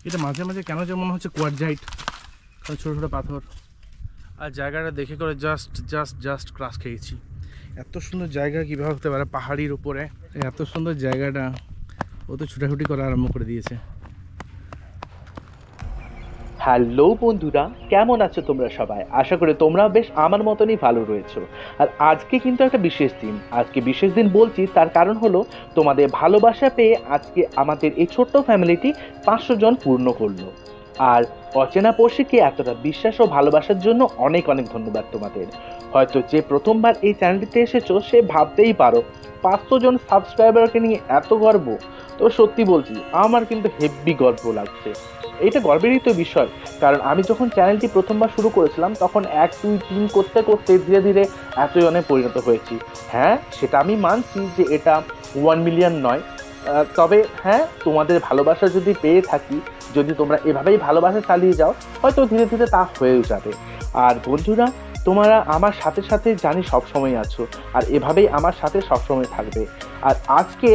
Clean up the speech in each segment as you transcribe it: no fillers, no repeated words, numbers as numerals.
এটা মাঝে মাঝে কেন যে মনে হচ্ছে কোয়ার্জাইট, ছোটো ছোটো পাথর। আর জায়গাটা দেখে করে জাস্ট ক্রাশ খেয়েছি। এত সুন্দর জায়গা কীভাবে হতে পারে পাহাড়ির উপরে, এত সুন্দর জায়গাটা। ও তো ছুটাছুটি করা আরম্ভ করে দিয়েছে। হ্যালো বন্ধুরা, কেমন আছো তোমরা সবাই? আশা করি তোমরাও বেশ আমার মতনই ভালো রয়েছো। আর আজকে কিন্তু একটা বিশেষ দিন। আজকে বিশেষ দিন বলছি তার কারণ হলো তোমাদের ভালোবাসা পেয়ে আজকে আমাদের এই ছোট্ট ফ্যামিলিটি 500 জন পূর্ণ করলো। আর অচেনা পড়শিকে এতটা বিশ্বাস ও ভালোবাসার জন্য অনেক অনেক ধন্যবাদ তোমাদের। হয়তো যে প্রথমবার এই চ্যানেলটিতে এসেছো সে ভাবতেই পারো 500 জন সাবস্ক্রাইবারকে নিয়ে এত গর্ব। তো সত্যি বলছি, আমার কিন্তু হেব্বি গর্ব লাগছে। এটা গর্বেরই তো বিষয়, কারণ আমি যখন চ্যানেলটি প্রথমবার শুরু করেছিলাম তখন 1, 2, 3 করতে করতে ধীরে ধীরে এতজনে পরিণত হয়েছি। হ্যাঁ, সেটা আমি মানছি যে এটা 1 মিলিয়ন নয়, তবে হ্যাঁ, তোমাদের ভালোবাসা যদি পেয়ে থাকি, যদি তোমরা এভাবেই ভালোবাসা চালিয়ে যাও, হয়তো ধীরে ধীরে তা হয়েও যাবে। আর বন্ধুরা, তোমরা আমার সাথে সাথে জানি সবসময় আছো, আর এভাবেই আমার সাথে সবসময় থাকবে। আর আজকে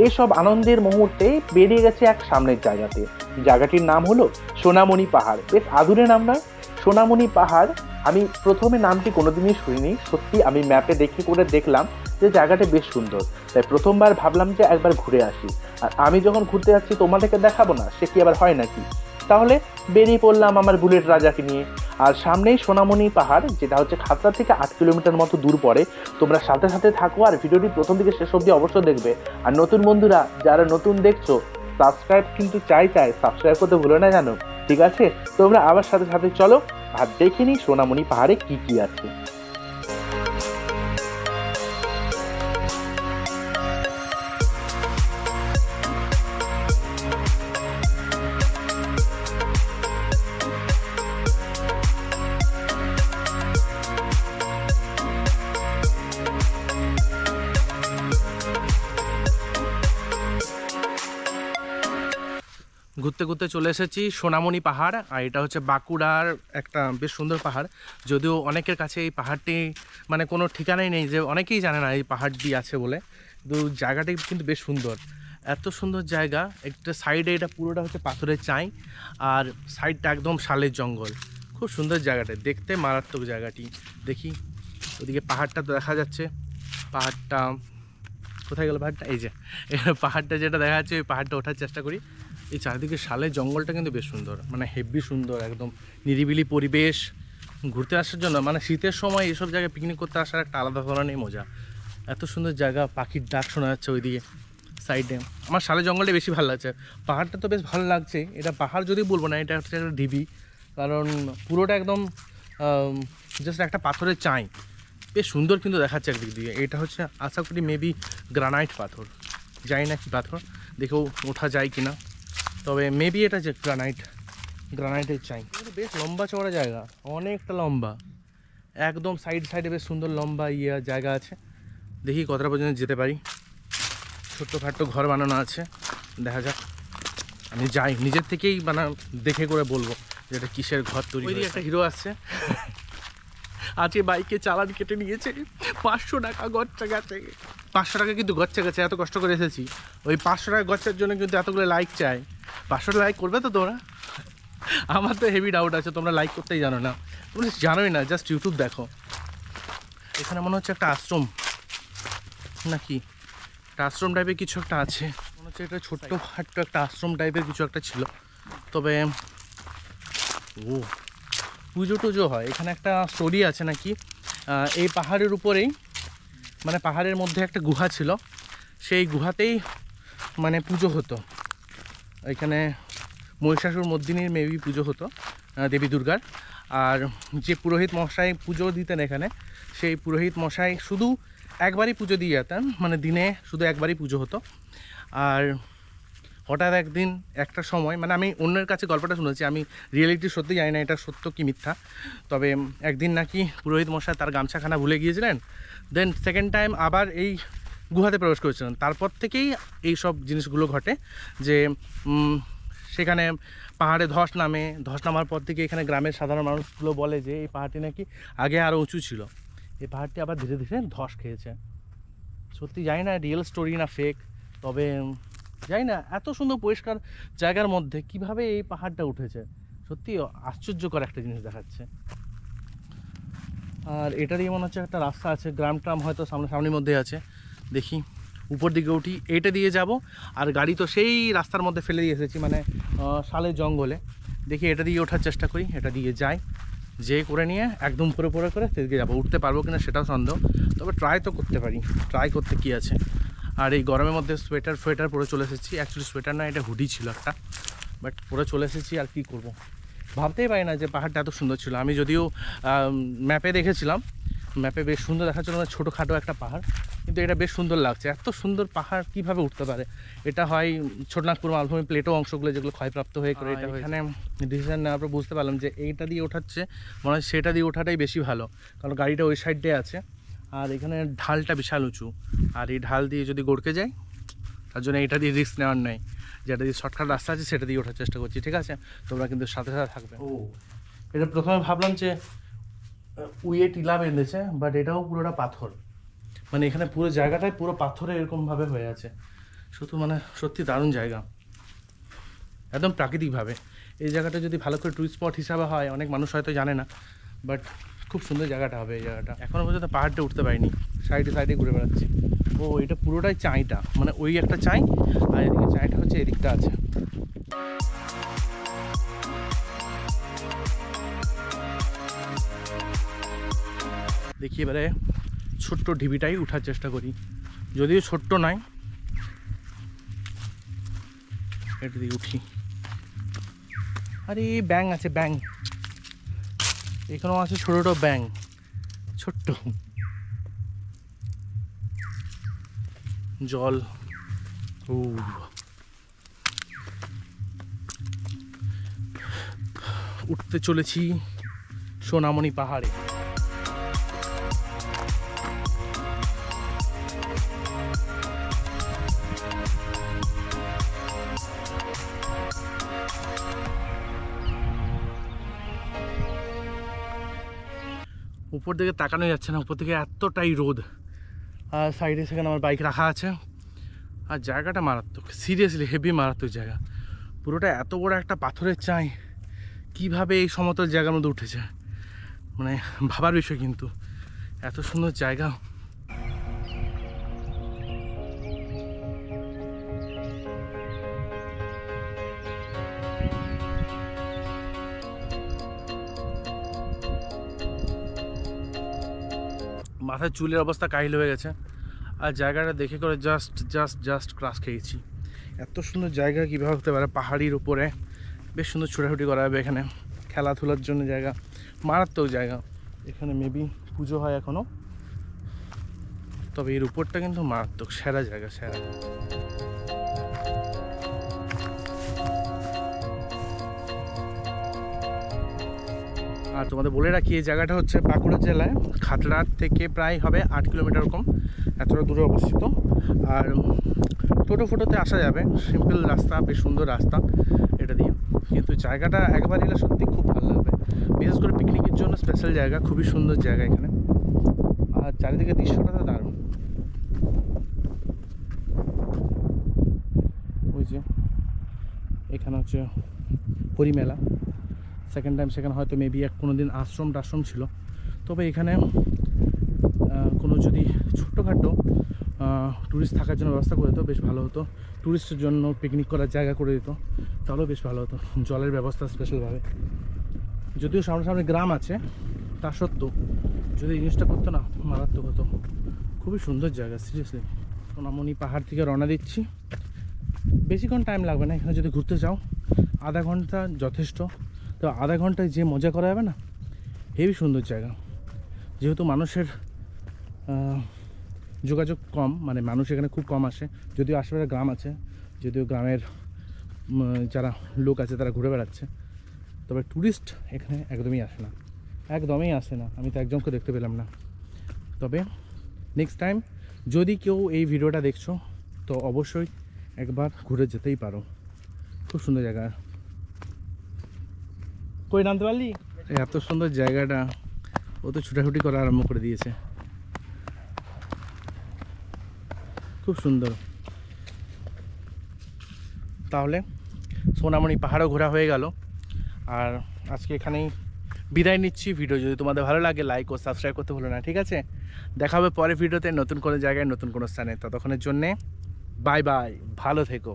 এসব আনন্দের মুহূর্তে বেরিয়ে গেছে এক সামনের জায়গাতে। জায়গাটির নাম হলো সোনামণি পাহাড়। বেশ আদুরে নাম নয়? সোনামণি পাহাড়। আমি প্রথমে নামটি কোনোদিনই শুনিনি, সত্যি আমি ম্যাপে দেখে করে দেখলাম যে জায়গাটা বেশ সুন্দর, তাই প্রথমবার ভাবলাম যে একবার ঘুরে আসি। আর আমি যখন ঘুরতে যাচ্ছি তোমাদেরকে দেখাবো না, সে কি আবার হয় নাকি? তাহলে বেরিয়ে পড়লাম আমার বুলেট রাজাকে নিয়ে। আর সামনেই সোনামণি পাহাড়, যেটা হচ্ছে খাতড়া থেকে 8 কিলোমিটার মতো দূর পড়ে। তোমরা সাথে সাথে থাকো আর ভিডিওটি প্রথম থেকে শেষ অবধি অবশ্যই দেখবে। আর নতুন বন্ধুরা যারা নতুন দেখছো, সাবস্ক্রাইব কিন্তু চাই, সাবস্ক্রাইব করতে ভুলো না জানো, ঠিক আছে? তোমরা আবার সাথে সাথে চলো আর দেখে নি সোনামণি পাহাড়ে কি কি আছে। ঘুরতে ঘুরতে চলে এসেছি সোনামণি পাহাড়। আর এটা হচ্ছে বাঁকুড়ার একটা বেশ সুন্দর পাহাড়। যদিও অনেকের কাছে এই পাহাড়টি মানে কোনো ঠিকানাই নেই, যে অনেকেই জানে না এই পাহাড়টি আছে বলে, কিন্তু জায়গাটি কিন্তু বেশ সুন্দর। এত সুন্দর জায়গা। একটা সাইডে এটা পুরোটা হচ্ছে পাথরের চাই, আর সাইডটা একদম শালের জঙ্গল। খুব সুন্দর জায়গাটা দেখতে, মারাত্মক জায়গাটি। দেখি ওদিকে পাহাড়টা তো দেখা যাচ্ছে। পাহাড়টা কোথায় গেল? পাহাড়টা এই যে পাহাড়টা যেটা দেখা যাচ্ছে, ওই পাহাড়টা ওঠার চেষ্টা করি। এই চারিদিকে শালের জঙ্গলটা কিন্তু বেশ সুন্দর, মানে হেভি সুন্দর, একদম নিরিবিলি পরিবেশ। ঘুরতে আসার জন্য মানে শীতের সময় এসব জায়গায় পিকনিক করতে আসার একটা আলাদা ধরনের মজা। এত সুন্দর জায়গা, পাখির ডাক শোনা যাচ্ছে ওইদিকে সাইডে। আমার শালের জঙ্গলটা বেশি ভালো লাগছে। পাহাড়টা তো বেশ ভালো লাগছে। এটা পাহাড় যদি বলবো না, এটা হচ্ছে একটা ঢিবি, কারণ পুরোটা একদম জাস্ট একটা পাথরের চাই। বেশ সুন্দর কিন্তু দেখাচ্ছে একদিক দিয়ে। এটা হচ্ছে আশা করি মেবি গ্রানাইট পাথর, জানি না কি পাথর, দেখেও ওঠা যায় কিনা, তবে মেবি এটা যে গ্রানাইটের চাই। বেশ লম্বা চওড়া জায়গা, অনেকটা লম্বা, একদম সাইডে বেশ সুন্দর লম্বা জায়গা আছে। দেখি কতটা পর্যন্ত যেতে পারি। ছোট্টখাট্টো ঘর বানানো আছে, দেখা যাক। আমি যাই নিজের থেকেই দেখে করে বলবো যে এটা কিসের ঘর তৈরি। ওই একটা হিরো আসছে আজকে বাইকে চালান কেটে নিয়েছে 500 টাকা গচ্চা গেছে। 500 টাকা কিন্তু গচ্চা গেছে, এত কষ্ট করে এসেছি। ওই 500 টাকা গচ্চার জন্য কিন্তু এতগুলো লাইক চাই। 500 লাইক করবে তো তোমরা? আমার তো হেভি ডাউট আছে তোমরা লাইক করতেই জানো না। তোমরা জানোই না, জাস্ট ইউটিউব দেখো। এখানে মনে হচ্ছে একটা আশ্রম নাকি, একটা আশ্রম টাইপের কিছু একটা আছে মনে হচ্ছে। এটা ছোট্ট খাট্ট একটা আশ্রম টাইপের কিছু একটা ছিল। তবে ও পুজো টুজো হয় এখানে, একটা স্টোরি আছে নাকি। এই পাহাড়ের উপরেই মানে পাহাড়ের মধ্যে একটা গুহা ছিল, সেই গুহাতেই মানে পুজো হতো। এখানে মহিষাসুর মর্দিনীর মেবি পুজো হতো, দেবী দুর্গার। আর যে পুরোহিত মশাই পুজো দিতেন এখানে, সেই পুরোহিত মশাই শুধু একবারই পুজো দিয়ে যেতেন, মানে দিনে শুধু একবারই পুজো হতো। আর হঠাৎ একদিন একটা সময়, মানে আমি অন্যের কাছে গল্পটা শুনেছি, আমি রিয়েলিটি সত্যি জানি না এটা সত্য কি মিথ্যা, তবে একদিন নাকি পুরোহিত মশাই তার গামছাখানা ভুলে গিয়েছিলেন। দেন সেকেন্ড টাইম আবার এই গুহাতে প্রবেশ করেছিলেন। তারপর থেকেই এই সব জিনিসগুলো ঘটে, যে সেখানে পাহাড়ে ধস নামার পর থেকে এখানে গ্রামের সাধারণ মানুষগুলো বলে যে এই পাহাড়টি নাকি আগে আরও উঁচু ছিল, এই পাহাড়টি আবার ধীরে ধীরে ধস খেয়েছে। সত্যি জানি না রিয়েল স্টোরি না ফেক, তবে জানি না এত সুন্দর পরিষ্কার জায়গার মধ্যে কিভাবে এই পাহাড়টা উঠেছে, সত্যি আশ্চর্যকর একটা জিনিস দেখাচ্ছে। আর এটা দিয়ে মনে হচ্ছে একটা রাস্তা আছে, গ্রাম ট্রাম হয়তো সামনাসামনির মধ্যে আছে। দেখি উপর দিকে উঠি, এইটা দিয়ে যাব। আর গাড়ি তো সেই রাস্তার মধ্যে ফেলে দিয়ে এসেছি, মানে শালের জঙ্গলে। দেখি এটা দিয়ে ওঠার চেষ্টা করি, এটা দিয়ে যাই, যে করে নিয়ে একদম উপরে করে সেদিকে যাবো। উঠতে পারবো কিনা সেটাও সন্দেহ, তবে ট্রাই তো করতে পারি। ট্রাই করতে কি আছে। আর এই গরমের মধ্যে সোয়েটার পরে চলে এসেছি। অ্যাকচুয়ালি সোয়েটার না, এটা হুডি ছিল একটা, বাট পরে চলে এসেছি। আর কি করব, ভাবতেই পারি না যে পাহাড়টা এত সুন্দর ছিল। আমি যদিও ম্যাপে দেখেছিলাম, ম্যাপে বেশ সুন্দর দেখাচ্ছিল, মানে ছোটোখাটো একটা পাহাড়, কিন্তু এটা বেশ সুন্দর লাগছে। এত সুন্দর পাহাড় কিভাবে উঠতে পারে। এটা হয় ছোটনাগপুর মালভূমি প্লেটো অংশগুলো যেগুলো ক্ষয়প্রাপ্ত হয়ে করে এটা এখানে ডিসিশন নেওয়ার পর বুঝতে পারলাম যে এইটা দিয়ে ওঠাচ্ছে মনে হয় সেটা দিয়ে ওঠাটাই বেশি ভালো, কারণ গাড়িটা ওই সাইড দিয়ে আছে। আর এখানে ঢালটা বিশাল উঁচু, আর এই ঢাল দিয়ে যদি গড়কে যায়, তার জন্য এটা দিয়ে রিস্ক নেওয়ার নেই। যেটা দিয়ে শর্টকাট রাস্তা আছে সেটা দিয়ে ওঠার চেষ্টা করছি, ঠিক আছে? তোমরা কিন্তু সাথে সাথে থাকবে। ও, এটা প্রথমে ভাবলাম যে উইয়ে টিলা বেঁধেছে, বাট এটাও পুরোটা পাথর। মানে এখানে পুরো জায়গাটাই পুরো পাথরে এরকমভাবে হয়ে আছে। শুধু মানে সত্যি দারুণ জায়গা, একদম প্রাকৃতিকভাবে। এই জায়গাটা যদি ভালো করে টুরিস্ট স্পট হিসাবে হয়, অনেক মানুষ হয়তো জানে না, বাট খুব সুন্দর জায়গাটা হবে এই জায়গাটা। এখনও পর্যন্ত পাহাড়টা উঠতে পারিনি, সাইডে ঘুরে বেড়াচ্ছি। ও, এটা পুরোটাই চাঁইটা, মানে ওই একটা চাঁই, আর এদিকে চাঁইটা হচ্ছে এদিকটা আছে। দেখি এবারে ছোট্ট ঢিবিটাই উঠার চেষ্টা করি, যদিও ছোট্ট নয়। এটা দিয়ে উঠি। আরে ব্যাং আছে, ব্যাং এখানেও আছে, ছোট ছোট ব্যাং, ছোট্ট। জল, ও উঠতে চলেছি সোনামণি পাহাড়ে। উপর দিকে তাকানো যাচ্ছে না, উপর থেকে এতটাই রোদ। আর সাইডে সেখানে আমার বাইক রাখা আছে। আর জায়গাটা মারাত্মক, সিরিয়াসলি হেভি মারাত্মক জায়গা। পুরোটা এত বড় একটা পাথরের চাই, কিভাবে এই সমতল জায়গার মধ্যে উঠেছে, মানে ভাবার বিষয়। কিন্তু এত সুন্দর জায়গা। মাথায় চুলের অবস্থা কাহিল হয়ে গেছে। আর জায়গাটা দেখে করে জাস্ট ক্রাশ খেয়েছি। এত সুন্দর জায়গা কীভাবে হতে পারে পাহাড়ির উপরে। বেশ সুন্দর ছোটাছুটি করা যাবে এখানে, খেলাধুলার জন্য জায়গা, মারাত্মক জায়গা। এখানে মেবি পুজো হয় এখনও, তবে এর উপরটা কিন্তু মারাত্মক, সেরা জায়গা, সেরা। আর তোমাদের বলে রাখি, এই জায়গাটা হচ্ছে বাঁকুড়া জেলায় খাতড়ার থেকে প্রায় হবে 8 কিলোমিটার এরকম, এতটা দূরে অবস্থিত। আর টোটোতে আসা যাবে, সিম্পল রাস্তা, বেশ সুন্দর রাস্তা এটা দিয়ে। কিন্তু জায়গাটা একবার এলে সত্যি খুব ভালো লাগবে, বিশেষ করে পিকনিকের জন্য স্পেশাল জায়গা, খুবই সুন্দর জায়গা এখানে। আর চারিদিকে দৃশ্যটা তো দারুণ। ওই যে এখানে হচ্ছে হরিমেলা, সেকেন্ড টাইম সেখানে হয়তো মেবি কোনো দিন আশ্রম ছিল। তবে এখানে কোনো যদি ছোট্টখাটো ট্যুরিস্ট থাকার জন্য ব্যবস্থা করে দিত বেশ ভালো হতো, ট্যুরিস্টের জন্য পিকনিক করার জায়গা করে দিত, তাহলেও বেশ ভালো হতো। জলের ব্যবস্থা স্পেশালভাবে, যদিও সামনে গ্রাম আছে, তা সত্ত্বেও যদি জিনিসটা করতো না, মারাত্মক হতো। খুবই সুন্দর জায়গা সিরিয়াসলি। সোনামণি পাহাড় থেকে রওনা দিচ্ছি। বেশিক্ষণ টাইম লাগবে না, এখানে যদি ঘুরতে যাও আধা ঘন্টা যথেষ্ট। তো আধা ঘন্টায় যে মজা করা যাবে না, হেবি সুন্দর জায়গা। যেহেতু মানুষের যোগাযোগ কম, মানে মানুষ এখানে খুব কম আসে, যদিও আশেপাশে গ্রাম আছে, যদিও গ্রামের যারা লোক আছে তারা ঘুরে বেড়াচ্ছে, তবে ট্যুরিস্ট এখানে একদমই আসে না। আমি তো একজনকে দেখতে পেলাম না। তবে নেক্সট টাইম যদি কেউ এই ভিডিওটা দেখছো, তো অবশ্যই একবার ঘুরে যেতেই পারো, খুব সুন্দর জায়গা। কই নামতে পারলি? এত সুন্দর জায়গাটা, ও তো ছুটাছুটি করা আরম্ভ করে দিয়েছে, খুব সুন্দর। তাহলে সোনামণি পাহাড়ও ঘোরা হয়ে গেল। আর আজকে এখানেই বিদায় নিচ্ছি। ভিডিও যদি তোমাদের ভালো লাগে লাইক ও সাবস্ক্রাইব করতে ভুলো না, ঠিক আছে? দেখা হবে পরের ভিডিওতে নতুন কোনো জায়গায় নতুন কোনো স্থানে। ততক্ষণের জন্যে বাই বাই, ভালো থেকো।